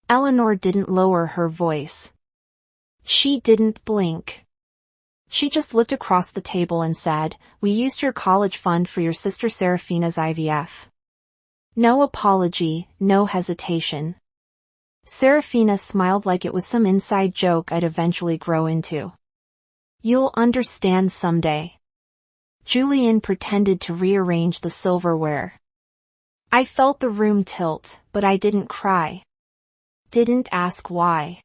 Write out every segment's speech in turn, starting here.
Eleanor didn't lower her voice. She didn't blink. She just looked across the table and said, "We used your college fund for your sister Serafina's IVF." No apology, no hesitation. Serafina smiled like it was some inside joke I'd eventually grow into. "You'll understand someday." Julian pretended to rearrange the silverware. I felt the room tilt, but I didn't cry. Didn't ask why.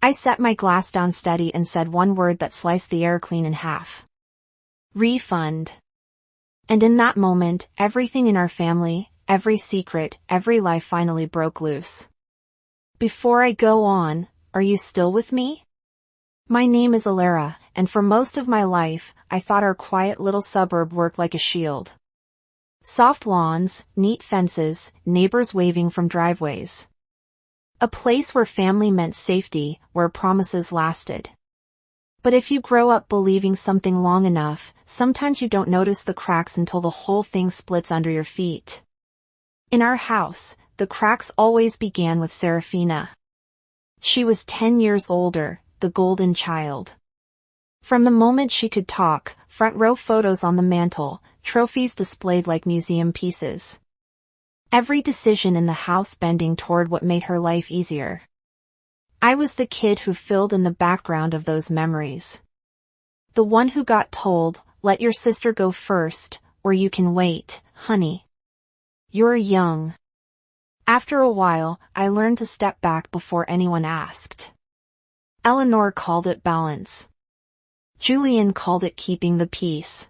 I set my glass down steady and said one word that sliced the air clean in half. Refund. And in that moment, everything in our family, every secret, every lie finally broke loose. Before I go on, are you still with me? My name is Alara, and for most of my life, I thought our quiet little suburb worked like a shield. Soft lawns, neat fences, neighbors waving from driveways. A place where family meant safety, where promises lasted. But if you grow up believing something long enough, sometimes you don't notice the cracks until the whole thing splits under your feet. In our house, the cracks always began with Serafina. She was 10 years older, the golden child. From the moment she could talk, front row photos on the mantle, trophies displayed like museum pieces. Every decision in the house bending toward what made her life easier. I was the kid who filled in the background of those memories. The one who got told, "Let your sister go first, or you can wait, honey. You're young." After a while, I learned to step back before anyone asked. Eleanor called it balance. Julian called it keeping the peace.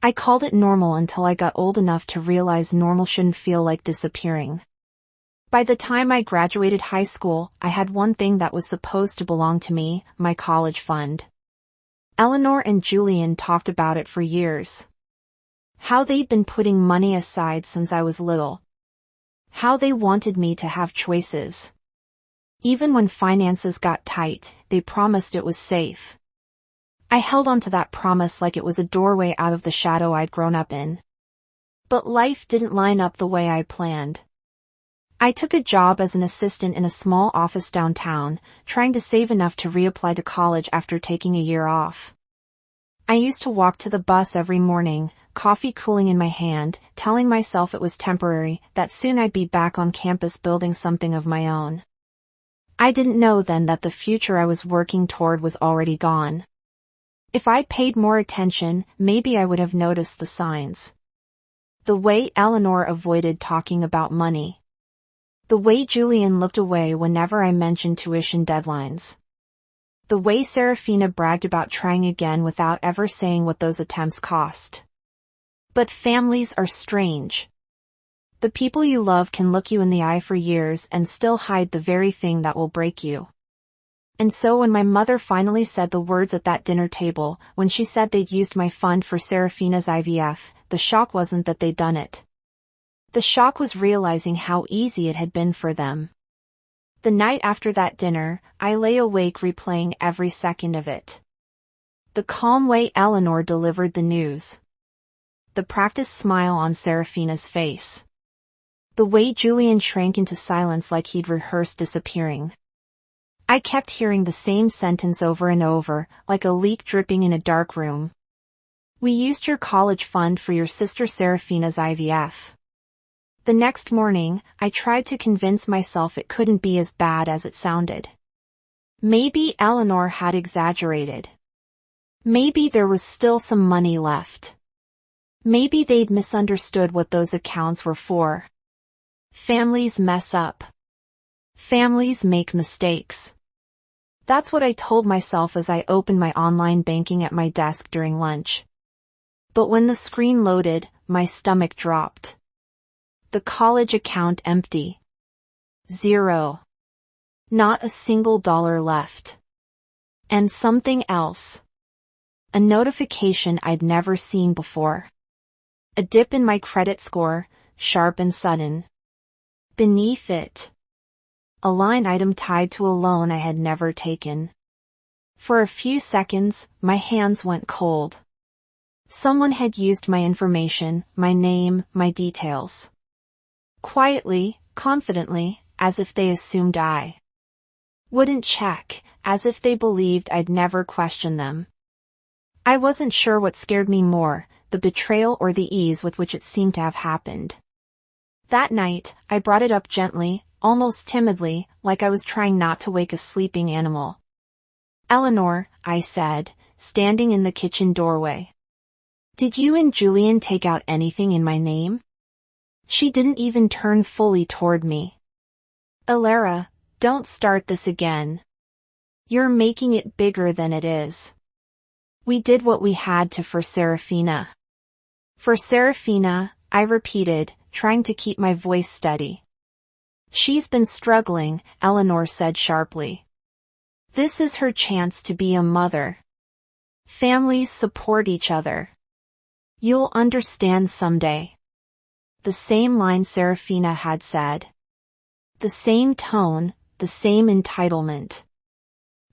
I called it normal until I got old enough to realize normal shouldn't feel like disappearing. By the time I graduated high school, I had one thing that was supposed to belong to me, my college fund. Eleanor and Julian talked about it for years. How they'd been putting money aside since I was little. How they wanted me to have choices. Even when finances got tight, they promised it was safe. I held on to that promise like it was a doorway out of the shadow I'd grown up in. But life didn't line up the way I planned. I took a job as an assistant in a small office downtown, trying to save enough to reapply to college after taking a year off. I used to walk to the bus every morning, coffee cooling in my hand, telling myself it was temporary, that soon I'd be back on campus building something of my own. I didn't know then that the future I was working toward was already gone. If I'd paid more attention, maybe I would have noticed the signs. The way Eleanor avoided talking about money. The way Julian looked away whenever I mentioned tuition deadlines. The way Serafina bragged about trying again without ever saying what those attempts cost. But families are strange. The people you love can look you in the eye for years and still hide the very thing that will break you. And so when my mother finally said the words at that dinner table, when she said they'd used my fund for Serafina's IVF, the shock wasn't that they'd done it. The shock was realizing how easy it had been for them. The night after that dinner, I lay awake replaying every second of it. The calm way Eleanor delivered the news. The practiced smile on Serafina's face. The way Julian shrank into silence like he'd rehearsed disappearing. I kept hearing the same sentence over and over, like a leak dripping in a dark room. "We used your college fund for your sister Serafina's IVF." The next morning, I tried to convince myself it couldn't be as bad as it sounded. Maybe Eleanor had exaggerated. Maybe there was still some money left. Maybe they'd misunderstood what those accounts were for. Families mess up. Families make mistakes. That's what I told myself as I opened my online banking at my desk during lunch. But when the screen loaded, my stomach dropped. The college account empty. Zero. Not a single dollar left. And something else. A notification I'd never seen before. A dip in my credit score, sharp and sudden. Beneath it, a line item tied to a loan I had never taken. For a few seconds, my hands went cold. Someone had used my information, my name, my details. Quietly, confidently, as if they assumed I wouldn't check, as if they believed I'd never question them. I wasn't sure what scared me more, the betrayal or the ease with which it seemed to have happened. That night, I brought it up gently, almost timidly, like I was trying not to wake a sleeping animal. "Eleanor," I said, standing in the kitchen doorway. "Did you and Julian take out anything in my name?" She didn't even turn fully toward me. "Alara, don't start this again. You're making it bigger than it is. We did what we had to for Serafina." "For Serafina," I repeated, trying to keep my voice steady. "She's been struggling," Eleanor said sharply. "This is her chance to be a mother. Families support each other. You'll understand someday." The same line Serafina had said. The same tone, the same entitlement.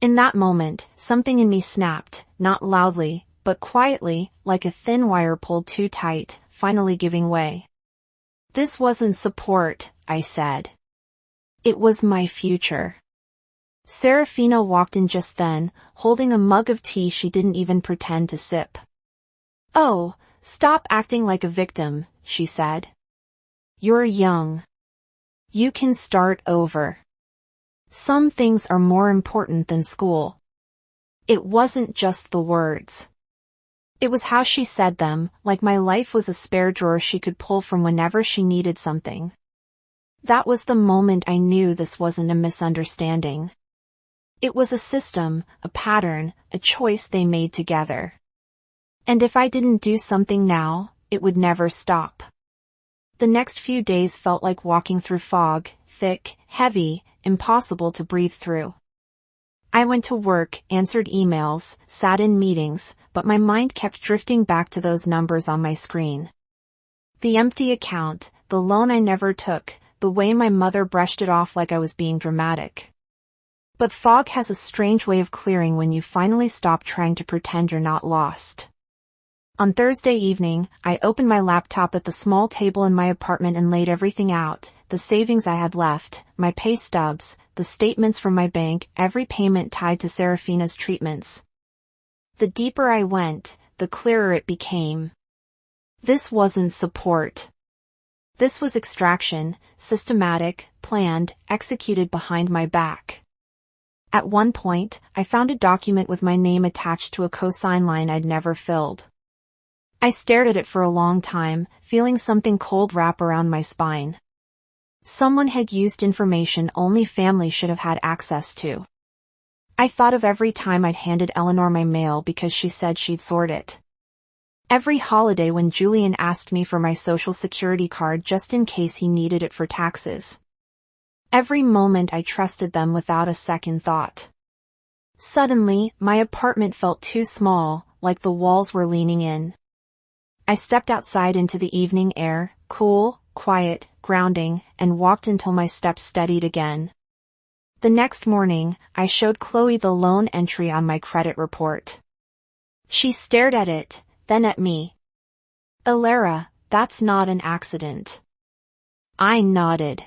In that moment, something in me snapped, not loudly, but quietly, like a thin wire pulled too tight, finally giving way. "This wasn't support," I said. "It was my future." Serafina walked in just then, holding a mug of tea she didn't even pretend to sip. "Oh, stop acting like a victim," she said. "You're young. You can start over. Some things are more important than school." It wasn't just the words. It was how she said them, like my life was a spare drawer she could pull from whenever she needed something. That was the moment I knew this wasn't a misunderstanding. It was a system, a pattern, a choice they made together. And if I didn't do something now, it would never stop. The next few days felt like walking through fog, thick, heavy, impossible to breathe through. I went to work, answered emails, sat in meetings, but my mind kept drifting back to those numbers on my screen. The empty account, the loan I never took, the way my mother brushed it off like I was being dramatic. But fog has a strange way of clearing when you finally stop trying to pretend you're not lost. On Thursday evening, I opened my laptop at the small table in my apartment and laid everything out, the savings I had left, my pay stubs, the statements from my bank, every payment tied to Serafina's treatments. The deeper I went, the clearer it became. This wasn't support. This was extraction, systematic, planned, executed behind my back. At one point, I found a document with my name attached to a cosign line I'd never filled. I stared at it for a long time, feeling something cold wrap around my spine. Someone had used information only family should have had access to. I thought of every time I'd handed Eleanor my mail because she said she'd sort it. Every holiday when Julian asked me for my social security card just in case he needed it for taxes. Every moment I trusted them without a second thought. Suddenly, my apartment felt too small, like the walls were leaning in. I stepped outside into the evening air, cool, quiet, grounding, and walked until my steps steadied again. The next morning, I showed Chloe the loan entry on my credit report. She stared at it, then at me. "Alara, that's not an accident." I nodded.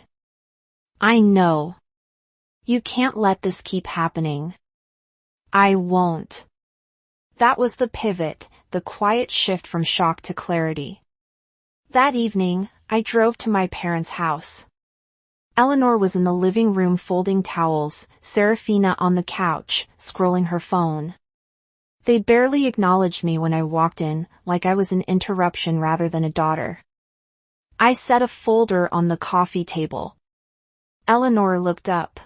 "I know. You can't let this keep happening." "I won't." That was the pivot, the quiet shift from shock to clarity. That evening, I drove to my parents' house. Eleanor was in the living room folding towels, Serafina on the couch, scrolling her phone. They barely acknowledged me when I walked in, like I was an interruption rather than a daughter. I set a folder on the coffee table. Eleanor looked up.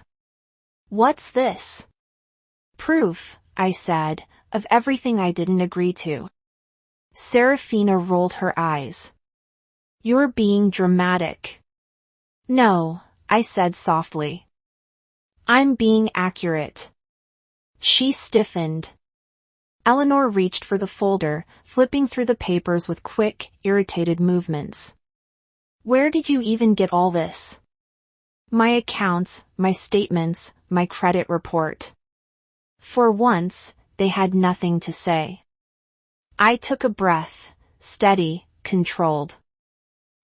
"What's this?" "Proof," I said, "of everything I didn't agree to." Serafina rolled her eyes. "You're being dramatic." "No," I said softly. "I'm being accurate." She stiffened. Eleanor reached for the folder, flipping through the papers with quick, irritated movements. "Where did you even get all this?" "My accounts, my statements, my credit report." For once, they had nothing to say. I took a breath, steady, controlled.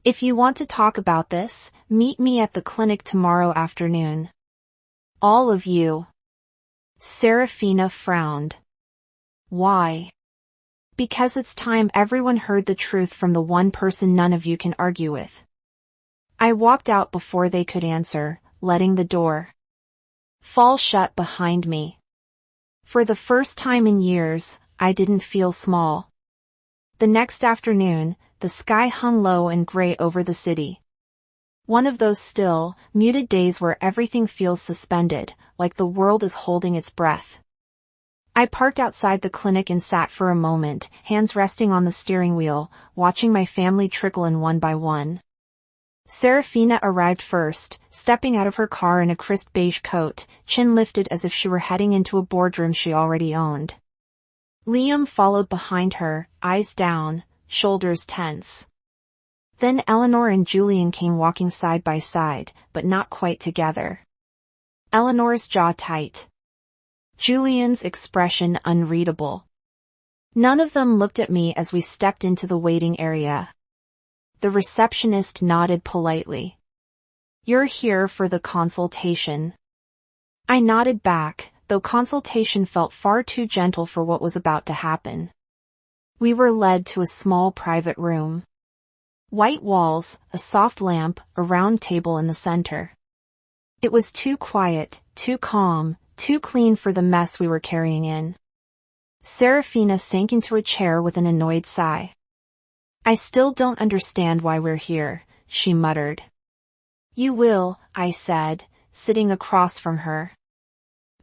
If you want to talk about this, meet me at the clinic tomorrow afternoon. All of you. Serafina frowned. Why? Because it's time everyone heard the truth from the one person none of you can argue with. I walked out before they could answer, letting the door fall shut behind me. For the first time in years, I didn't feel small. The next afternoon, the sky hung low and gray over the city. One of those still, muted days where everything feels suspended, like the world is holding its breath. I parked outside the clinic and sat for a moment, hands resting on the steering wheel, watching my family trickle in one by one. Serafina arrived first, stepping out of her car in a crisp beige coat, chin lifted as if she were heading into a boardroom she already owned. Liam followed behind her, eyes down, shoulders tense. Then Eleanor and Julian came walking side by side, but not quite together. Eleanor's jaw tight. Julian's expression unreadable. None of them looked at me as we stepped into the waiting area. The receptionist nodded politely. You're here for the consultation. I nodded back, though consultation felt far too gentle for what was about to happen. We were led to a small private room. White walls, a soft lamp, a round table in the center. It was too quiet, too calm, too clean for the mess we were carrying in. Serafina sank into a chair with an annoyed sigh. I still don't understand why we're here, she muttered. You will, I said, sitting across from her.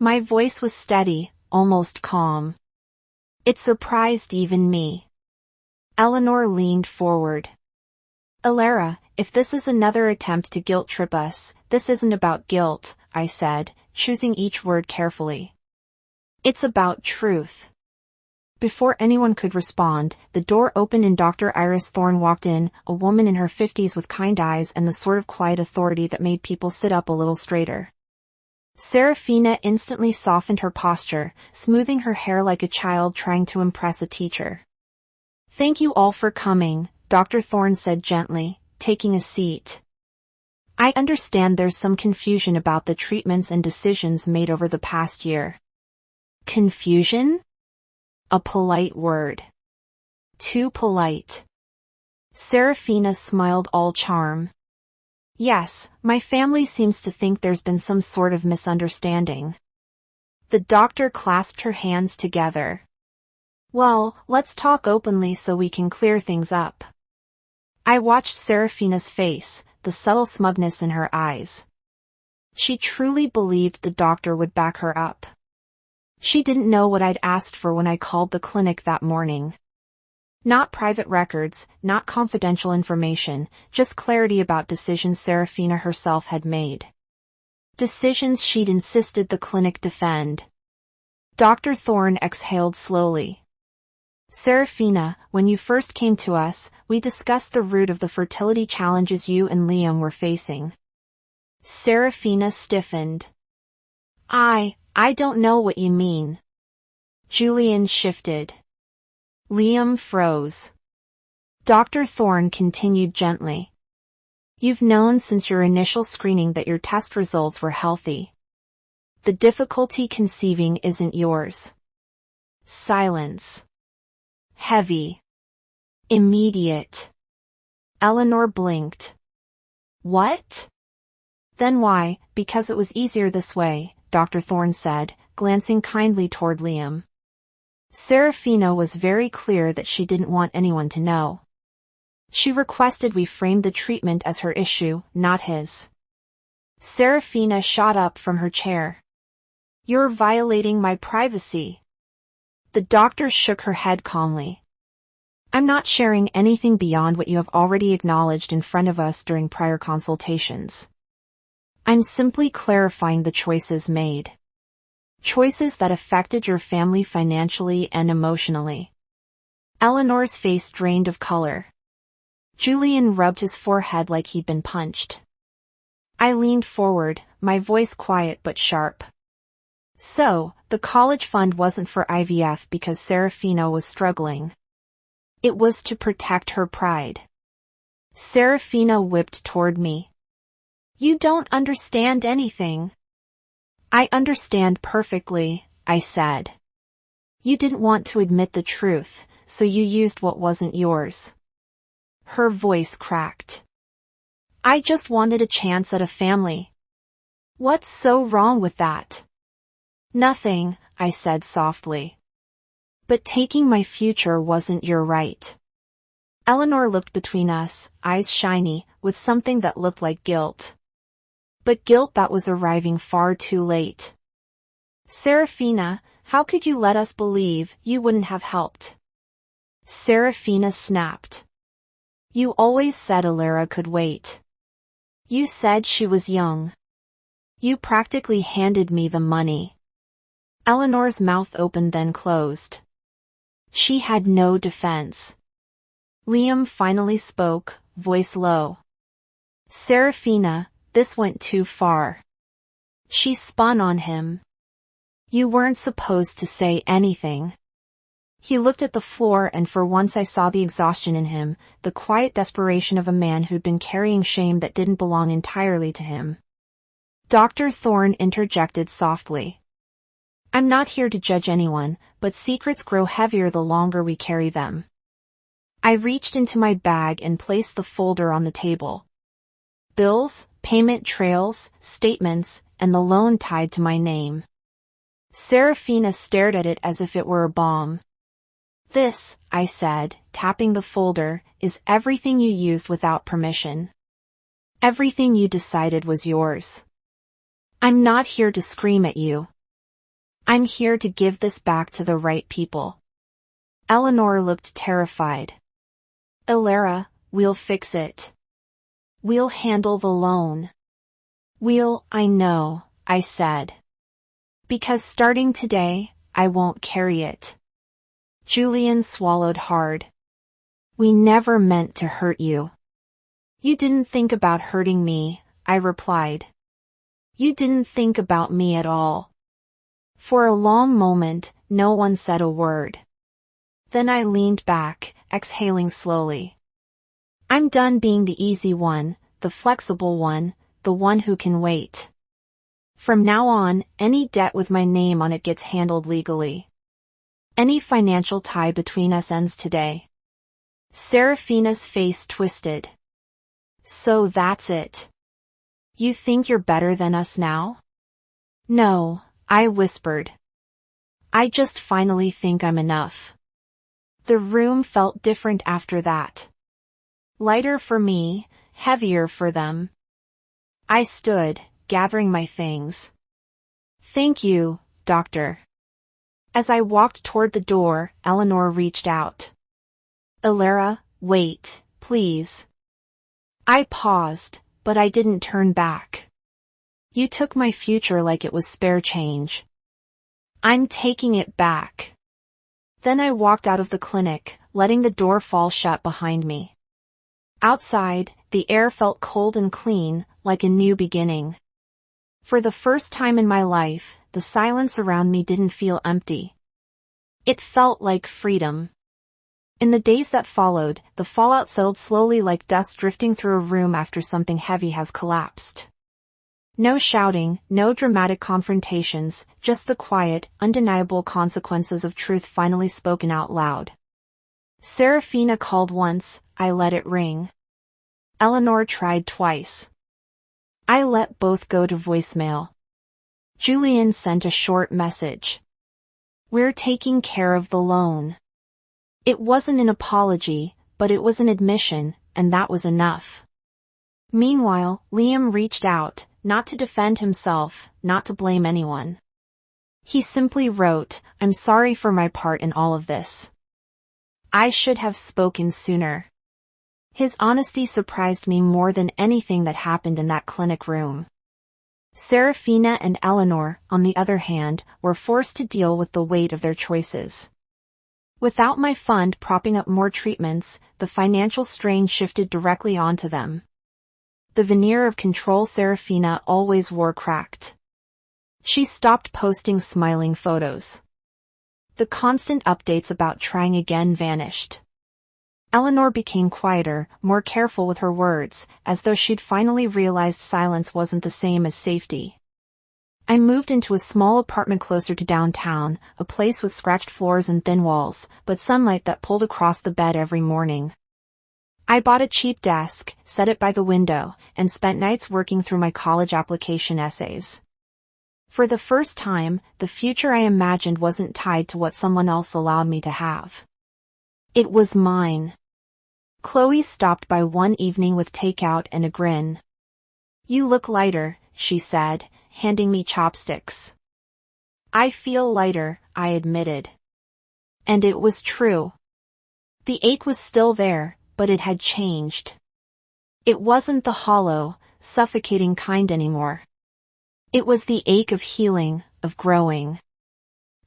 My voice was steady, almost calm. It surprised even me. Eleanor leaned forward. Alara, if this is another attempt to guilt trip us, this isn't about guilt, I said, choosing each word carefully. It's about truth. Before anyone could respond, the door opened and Dr. Iris Thorne walked in, a woman in her 50s with kind eyes and the sort of quiet authority that made people sit up a little straighter. Serafina instantly softened her posture, smoothing her hair like a child trying to impress a teacher. Thank you all for coming, Dr. Thorne said gently, taking a seat. I understand there's some confusion about the treatments and decisions made over the past year. Confusion? A polite word. Too polite. Serafina smiled all charm. Yes, my family seems to think there's been some sort of misunderstanding. The doctor clasped her hands together. Well, let's talk openly so we can clear things up. I watched Serafina's face, the subtle smugness in her eyes. She truly believed the doctor would back her up. She didn't know what I'd asked for when I called the clinic that morning. Not private records, not confidential information, just clarity about decisions Serafina herself had made. Decisions she'd insisted the clinic defend. Dr. Thorne exhaled slowly. Serafina, when you first came to us, we discussed the root of the fertility challenges you and Liam were facing. Serafina stiffened. I don't know what you mean. Julian shifted. Liam froze. Dr. Thorne continued gently. You've known since your initial screening that your test results were healthy. The difficulty conceiving isn't yours. Silence. Heavy. Immediate. Eleanor blinked. What? Then why? Because it was easier this way, Dr. Thorne said, glancing kindly toward Liam. Serafina was very clear that she didn't want anyone to know. She requested we frame the treatment as her issue, not his. Serafina shot up from her chair. You're violating my privacy. The doctor shook her head calmly. I'm not sharing anything beyond what you have already acknowledged in front of us during prior consultations. I'm simply clarifying the choices made. Choices that affected your family financially and emotionally. Eleanor's face drained of color. Julian rubbed his forehead like he'd been punched. I leaned forward, my voice quiet but sharp. So, the college fund wasn't for IVF because Serafina was struggling. It was to protect her pride. Serafina whipped toward me. You don't understand anything. I understand perfectly, I said. You didn't want to admit the truth, so you used what wasn't yours. Her voice cracked. I just wanted a chance at a family. What's so wrong with that? Nothing, I said softly. But taking my future wasn't your right. Eleanor looked between us, eyes shiny, with something that looked like guilt. But guilt that was arriving far too late. Serafina, how could you let us believe you wouldn't have helped? Serafina snapped. You always said Alara could wait. You said she was young. You practically handed me the money. Eleanor's mouth opened then closed. She had no defense. Liam finally spoke, voice low. Serafina, this went too far. She spun on him. You weren't supposed to say anything. He looked at the floor and for once I saw the exhaustion in him, the quiet desperation of a man who'd been carrying shame that didn't belong entirely to him. Dr. Thorne interjected softly. I'm not here to judge anyone, but secrets grow heavier the longer we carry them. I reached into my bag and placed the folder on the table. Bills, payment trails, statements, and the loan tied to my name. Serafina stared at it as if it were a bomb. This, I said, tapping the folder, is everything you used without permission. Everything you decided was yours. I'm not here to scream at you. I'm here to give this back to the right people. Eleanor looked terrified. Alara, we'll fix it. We'll handle the loan. I know, I said. Because starting today, I won't carry it. Julian swallowed hard. We never meant to hurt you. You didn't think about hurting me, I replied. You didn't think about me at all. For a long moment, no one said a word. Then I leaned back, exhaling slowly. I'm done being the easy one, the flexible one, the one who can wait. From now on, any debt with my name on it gets handled legally. Any financial tie between us ends today. Serafina's face twisted. So that's it. You think you're better than us now? No, I whispered. I just finally think I'm enough. The room felt different after that. Lighter for me, heavier for them. I stood, gathering my things. Thank you, Doctor. As I walked toward the door, Eleanor reached out. Alara, wait, please. I paused, but I didn't turn back. You took my future like it was spare change. I'm taking it back. Then I walked out of the clinic, letting the door fall shut behind me. Outside, the air felt cold and clean, like a new beginning. For the first time in my life, the silence around me didn't feel empty. It felt like freedom. In the days that followed, the fallout settled slowly like dust drifting through a room after something heavy has collapsed. No shouting, no dramatic confrontations, just the quiet, undeniable consequences of truth finally spoken out loud. Serafina called once, I let it ring. Eleanor tried twice. I let both go to voicemail. Julian sent a short message. We're taking care of the loan. It wasn't an apology, but it was an admission, and that was enough. Meanwhile, Liam reached out, not to defend himself, not to blame anyone. He simply wrote, I'm sorry for my part in all of this. I should have spoken sooner. His honesty surprised me more than anything that happened in that clinic room. Serafina and Eleanor, on the other hand, were forced to deal with the weight of their choices. Without my fund propping up more treatments, the financial strain shifted directly onto them. The veneer of control Serafina always wore cracked. She stopped posting smiling photos. The constant updates about trying again vanished. Eleanor became quieter, more careful with her words, as though she'd finally realized silence wasn't the same as safety. I moved into a small apartment closer to downtown, a place with scratched floors and thin walls, but sunlight that pulled across the bed every morning. I bought a cheap desk, set it by the window, and spent nights working through my college application essays. For the first time, the future I imagined wasn't tied to what someone else allowed me to have. It was mine. Chloe stopped by one evening with takeout and a grin. "You look lighter," she said, handing me chopsticks. "I feel lighter," I admitted. And it was true. The ache was still there, but it had changed. It wasn't the hollow, suffocating kind anymore. It was the ache of healing, of growing.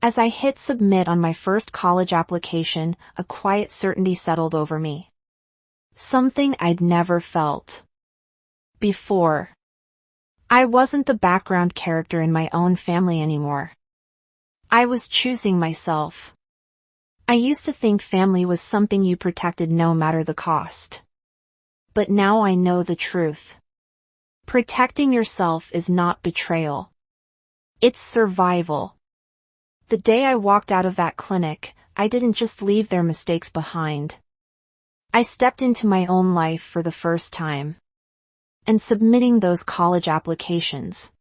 As I hit submit on my first college application, a quiet certainty settled over me. Something I'd never felt before. I wasn't the background character in my own family anymore. I was choosing myself. I used to think family was something you protected no matter the cost. But now I know the truth. Protecting yourself is not betrayal. It's survival. The day I walked out of that clinic, I didn't just leave their mistakes behind. I stepped into my own life for the first time. And submitting those college applications.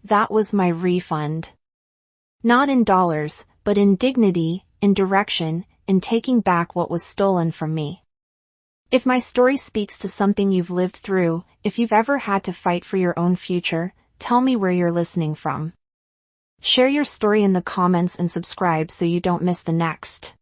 That was my refund. Not in dollars, but in dignity, in direction, in taking back what was stolen from me. If my story speaks to something you've lived through, if you've ever had to fight for your own future, tell me where you're listening from. Share your story in the comments and subscribe so you don't miss the next.